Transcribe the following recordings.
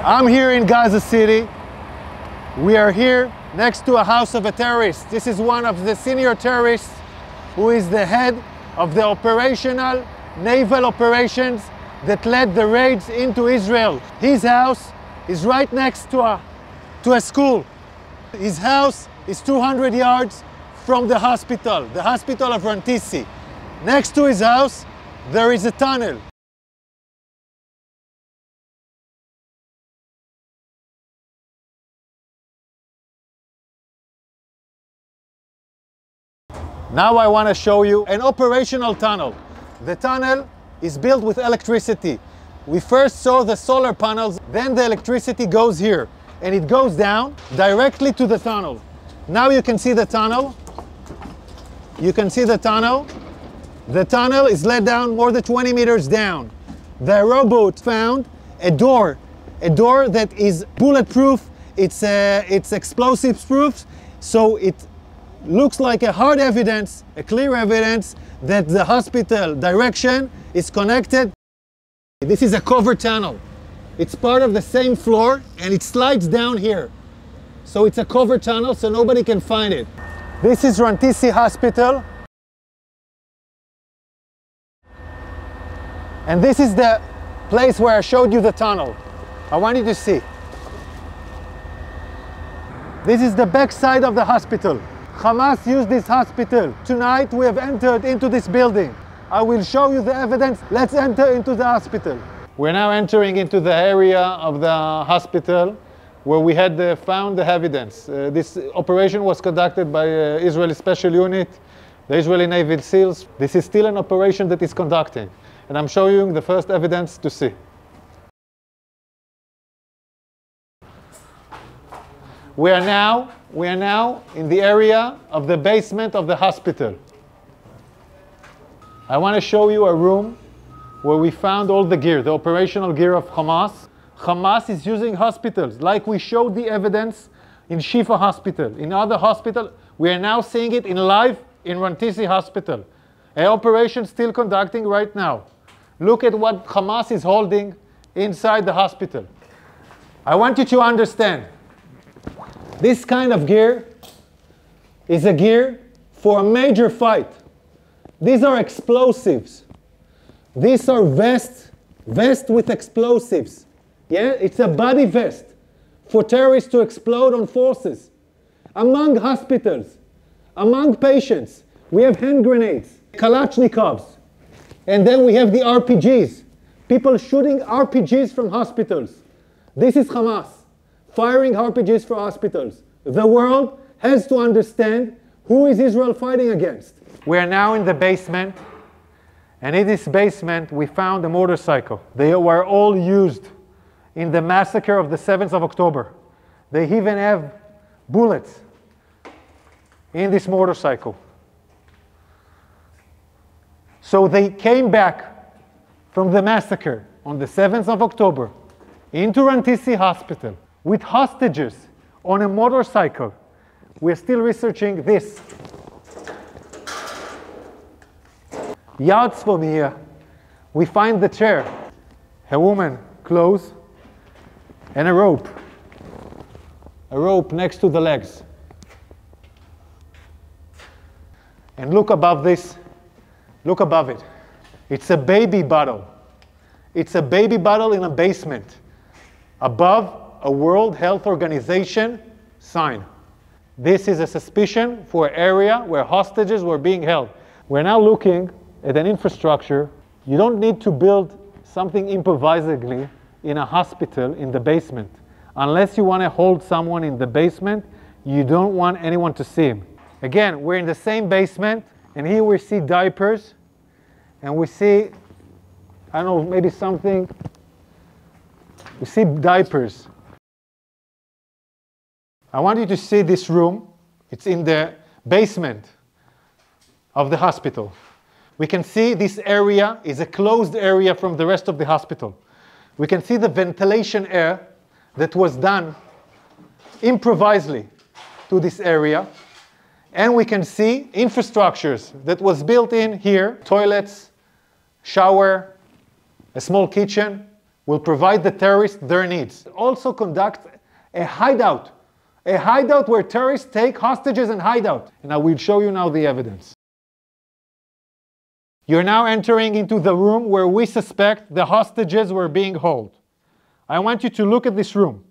I'm here in Gaza City. We are here next to a house of a terrorist. This is one of the senior terrorists who is the head of the operational naval operations that led the raids into Israel. His house is right next to a school. His house is 200 yards from the hospital of Rantisi. Next to his house, there is a tunnel. Now I want to show you an operational tunnel. The tunnel is built with electricity. We first saw the solar panels, then the electricity goes here, and it goes down directly to the tunnel. Now you can see the tunnel. You can see the tunnel. The tunnel is let down more than 20 meters down. The robot found a door that is bulletproof. It's explosives proof, so it looks like a hard evidence, a clear evidence that the hospital direction is connected. This is a covered tunnel. It's part of the same floor and it slides down here. So it's a covered tunnel so nobody can find it. This is Rantisi Hospital. And this is the place where I showed you the tunnel. I want you to see. This is the back side of the hospital. Hamas used this hospital. Tonight we have entered into this building. I will show you the evidence. Let's enter into the hospital. We're now entering into the area of the hospital where we had found the evidence. This operation was conducted by Israeli Special Unit, the Israeli Navy SEALs. This is still an operation that is conducting. And I'm showing you the first evidence to see. We are now in the area of the basement of the hospital. I want to show you a room where we found all the gear, the operational gear of Hamas. Hamas is using hospitals, like we showed the evidence in Shifa Hospital. In other hospitals, we are now seeing it in live in Rantisi Hospital. An operation still conducting right now. Look at what Hamas is holding inside the hospital. I want you to understand, this kind of gear is a gear for a major fight. These are explosives. These are vests with explosives. Yeah, it's a body vest for terrorists to explode on forces. Among hospitals, among patients, we have hand grenades, Kalashnikovs, and then we have the RPGs. People shooting RPGs from hospitals. This is Hamas firing RPGs for hospitals. The world has to understand who is Israel fighting against. We are now in the basement, and in this basement we found a motorcycle. They were all used in the massacre of the 7th of October. They even have bullets in this motorcycle. So they came back from the massacre on the 7th of October into Rantisi Hospital with hostages on a motorcycle. We're still researching this. Yards from here, we find the chair, a woman, clothes, and a rope. A rope next to the legs. And look above this, look above it. It's a baby bottle. It's a baby bottle in a basement. Above a World Health Organization sign. This is a suspicion for an area where hostages were being held. We're now looking at an infrastructure. You don't need to build something improvisedly in a hospital in the basement. Unless you want to hold someone in the basement, you don't want anyone to see him. Again, we're in the same basement, and here we see diapers, and we see, I don't know, maybe something. We see diapers. I want you to see this room. It's in the basement of the hospital. We can see this area is a closed area from the rest of the hospital. We can see the ventilation air that was done improvisedly to this area. And we can see infrastructures that was built in here, toilets, shower, a small kitchen, will provide the terrorists their needs. Also conduct a hideout where terrorists take hostages and hide out. And I will show you now the evidence. You're now entering into the room where we suspect the hostages were being held. I want you to look at this room.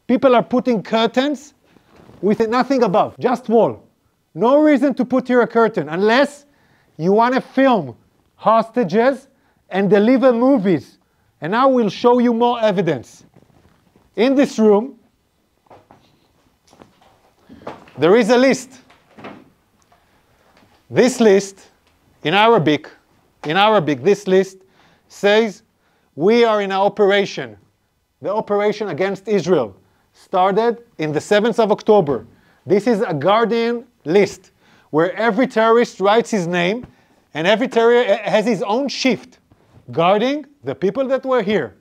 People are putting curtains with nothing above, just wall. No reason to put here a curtain unless you want to film hostages and deliver movies. And now we'll show you more evidence. In this room, there is a list. This list, in Arabic, this list says, we are in an operation. The operation against Israel started in the 7th of October. This is a Guardian list where every terrorist writes his name and every terrorist has his own shift guarding the people that were here.